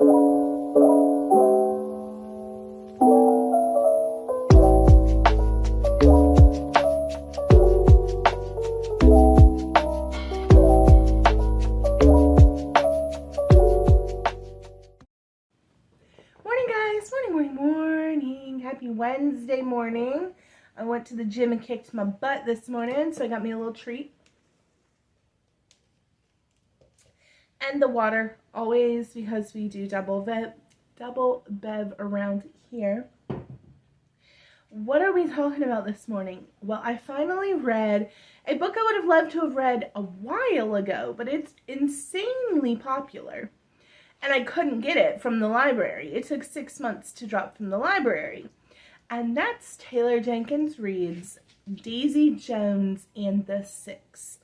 Happy Wednesday morning. I went to the gym and kicked my butt this morning, so I got me a little treat. And the water, always, because we do double bev around here. What are we talking about this morning? Well, I finally read a book I would have loved to have read a while ago, but it's insanely popular. And I couldn't get it from the library. It took 6 months to drop from the library. And that's Taylor Jenkins Reid's Daisy Jones and the Sixth.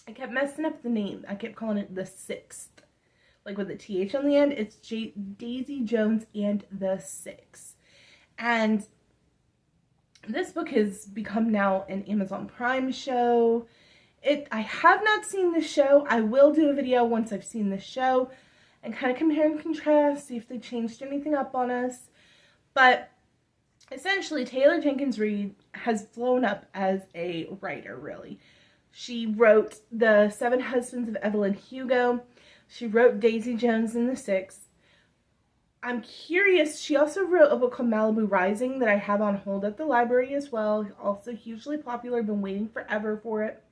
I kept messing up the name. I kept calling it the Sixth. Like with the TH on the end, it's Daisy Jones and the Sixth. And this book has become now an Amazon Prime show. I have not seen the show. I will do a video once I've seen the show and kind of compare and contrast, see if they changed anything up on us. But essentially, Taylor Jenkins Reid has blown up as a writer, really. She wrote The Seven Husbands of Evelyn Hugo. She wrote Daisy Jones and the Six. I'm curious, she also wrote a book called Malibu Rising that I have on hold at the library as well. Also hugely popular, been waiting forever for it.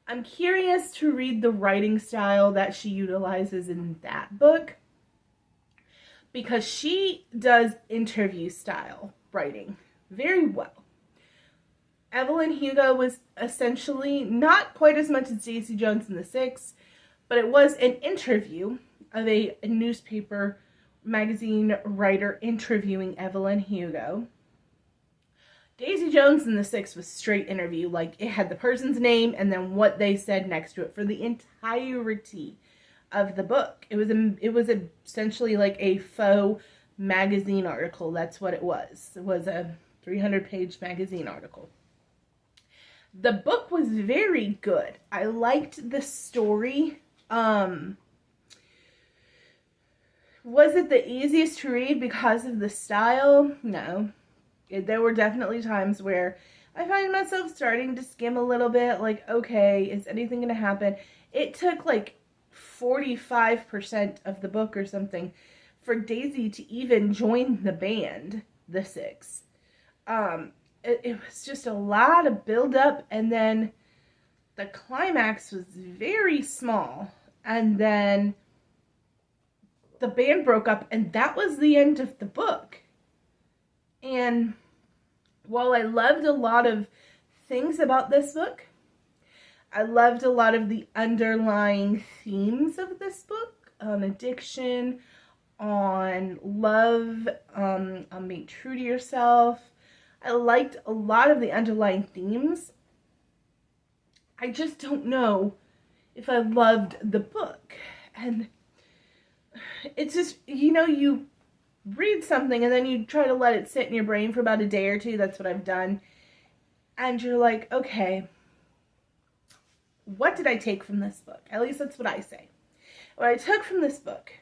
I'm curious to read the writing style that she utilizes in that book, because she does interview style writing very well. Evelyn Hugo was essentially not quite as much as Daisy Jones and the Six, but it was an interview of a newspaper magazine writer interviewing Evelyn Hugo. Daisy Jones and the Six was straight interview, like it had the person's name and then what they said next to it for the entirety of the book. It was essentially like a faux magazine article. That's what it was. It was a 300-page magazine article. The book was very good. I liked the story. Was it the easiest to read because of the style? No. There were definitely times where I find myself starting to skim a little bit, like, okay, is anything going to happen? It took like 45% of the book or something for Daisy to even join the band, the Six. It was just a lot of build up, and then the climax was very small, and then the band broke up, and that was the end of the book. And while I loved a lot of things about this book, I loved a lot of the underlying themes of this book, on addiction, on love, on being true to yourself. I liked a lot of the underlying themes. I just don't know if I loved the book. And it's just, you read something and then you try to let it sit in your brain for about a day or two. That's what I've done. And you're like, okay, what did I take from this book? At least that's what I say. What I took from this book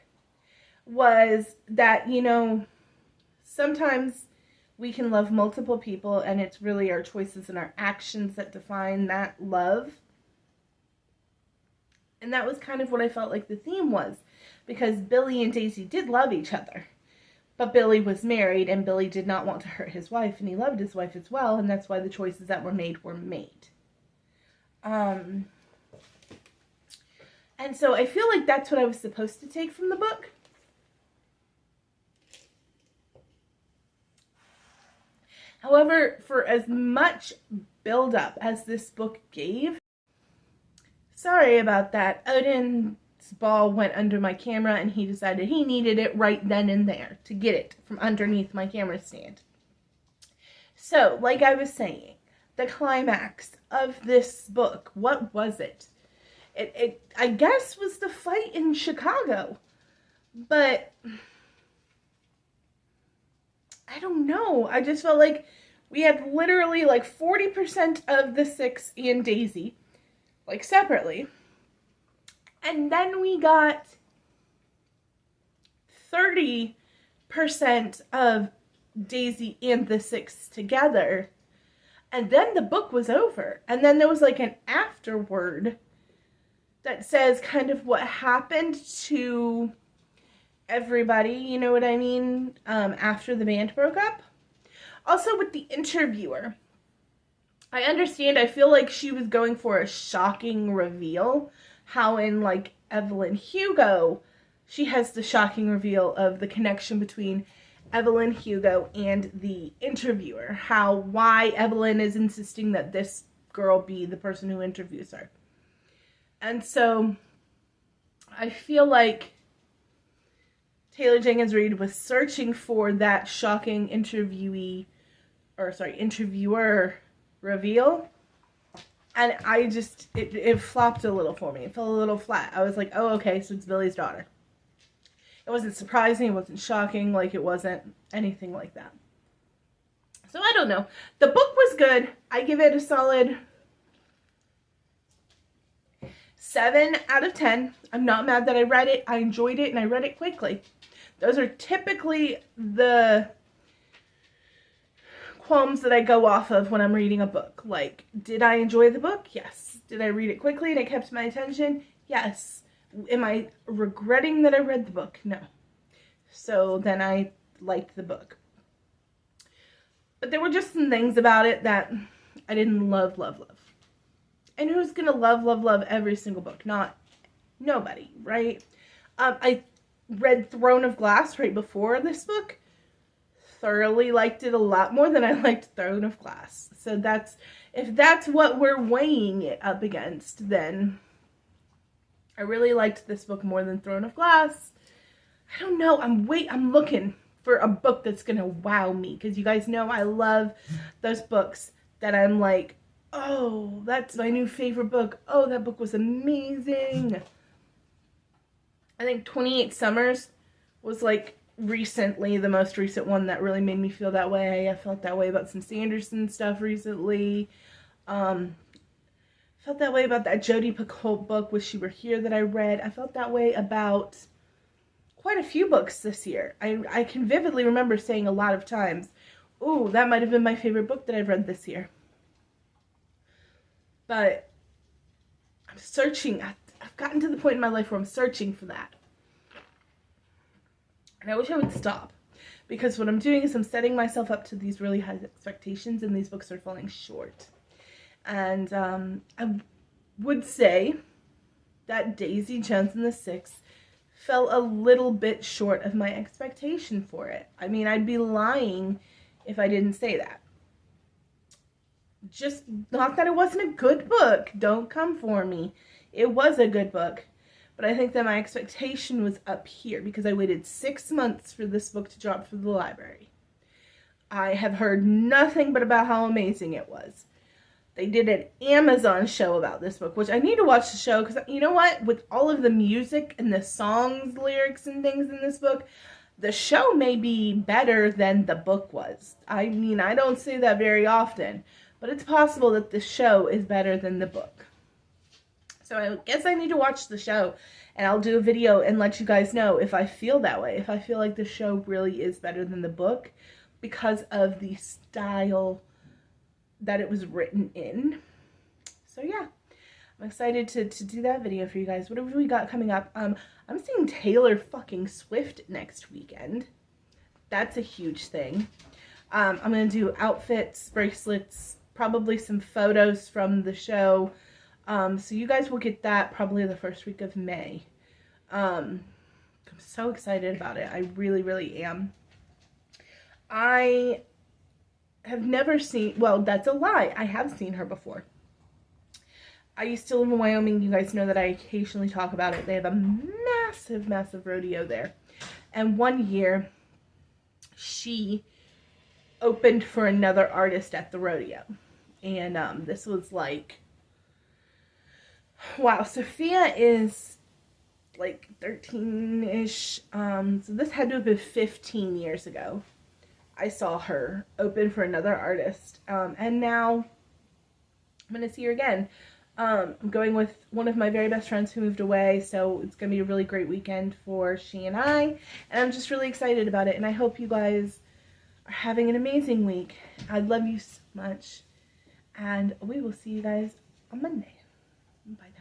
was that, sometimes we can love multiple people, and it's really our choices and our actions that define that love. And that was kind of what I felt like the theme was, because Billy and Daisy did love each other. But Billy was married, and Billy did not want to hurt his wife, and he loved his wife as well, and that's why the choices that were made were made. And so I feel like that's what I was supposed to take from the book. However, for as much build-up as this book gave, sorry about that, Odin's ball went under my camera and he decided he needed it right then and there to get it from underneath my camera stand. So, like I was saying, the climax of this book, what was it? It I guess was the fight in Chicago, but I don't know. I just felt like we had literally like 40% of the Six and Daisy, like separately. And then we got 30% of Daisy and the Six together. And then the book was over. And then there was like an afterword that says kind of what happened to everybody, you know what I mean, after the band broke up. Also with the interviewer, I understand, I feel like she was going for a shocking reveal, how in like Evelyn Hugo, she has the shocking reveal of the connection between Evelyn Hugo and the interviewer, why Evelyn is insisting that this girl be the person who interviews her. And so I feel like Taylor Jenkins Reid was searching for that shocking interviewer reveal. And I just, it flopped a little for me. It fell a little flat. I was like, oh, okay, so it's Billy's daughter. It wasn't surprising. It wasn't shocking. Like, it wasn't anything like that. So I don't know. The book was good. I give it a solid 7 out of 10. I'm not mad that I read it. I enjoyed it and I read it quickly. Those are typically the qualms that I go off of when I'm reading a book. Like, did I enjoy the book? Yes. Did I read it quickly and it kept my attention? Yes. Am I regretting that I read the book? No. So then I liked the book. But there were just some things about it that I didn't love. And who's gonna love every single book? Nobody, right? I read Throne of Glass right before this book. Thoroughly liked it a lot more than I liked Throne of Glass. So if that's what we're weighing it up against, then I really liked this book more than Throne of Glass. I don't know. I'm looking for a book that's gonna wow me, because you guys know I love those books that I'm like, oh, that's my new favorite book. Oh, that book was amazing. I think 28 Summers was like recently the most recent one that really made me feel that way. I felt that way about some Sanderson stuff recently. Felt that way about that Jodi Picoult book, Wish You Were Here, that I read. I felt that way about quite a few books this year. I can vividly remember saying a lot of times, ooh, that might have been my favorite book that I've read this year. But I'm searching. I've gotten to the point in my life where I'm searching for that. And I wish I would stop. Because what I'm doing is I'm setting myself up to these really high expectations, and these books are falling short. And I would say that Daisy Jones and the Six fell a little bit short of my expectation for it. I mean, I'd be lying if I didn't say that. Just not that it wasn't a good book. Don't come for me. It was a good book. But I think that my expectation was up here because I waited 6 months for this book to drop from the library. I have heard nothing but about how amazing it was. They did an Amazon show about this book, which I need to watch the show because, you know what? With all of the music and the songs, lyrics, and things in this book, the show may be better than the book was. I mean, I don't say that very often, but it's possible that the show is better than the book. So I guess I need to watch the show, and I'll do a video and let you guys know if I feel that way, if I feel like the show really is better than the book because of the style that it was written in. So yeah, I'm excited to do that video for you guys. What have we got coming up? I'm seeing Taylor fucking Swift next weekend. That's a huge thing. I'm going to do outfits, bracelets, probably some photos from the show. So you guys will get that probably the first week of May. I'm so excited about it. I really, really am. I have never seen, well, that's a lie. I have seen her before. I used to live in Wyoming. You guys know that I occasionally talk about it. They have a massive, massive rodeo there. And one year, she opened for another artist at the rodeo. And this was like, wow, Sophia is like 13-ish. So this had to have been 15 years ago. I saw her open for another artist. And now I'm going to see her again. I'm going with one of my very best friends who moved away, so it's going to be a really great weekend for she and I, and I'm just really excited about it, and I hope you guys are having an amazing week. I love you so much, and we will see you guys on Monday. Bye.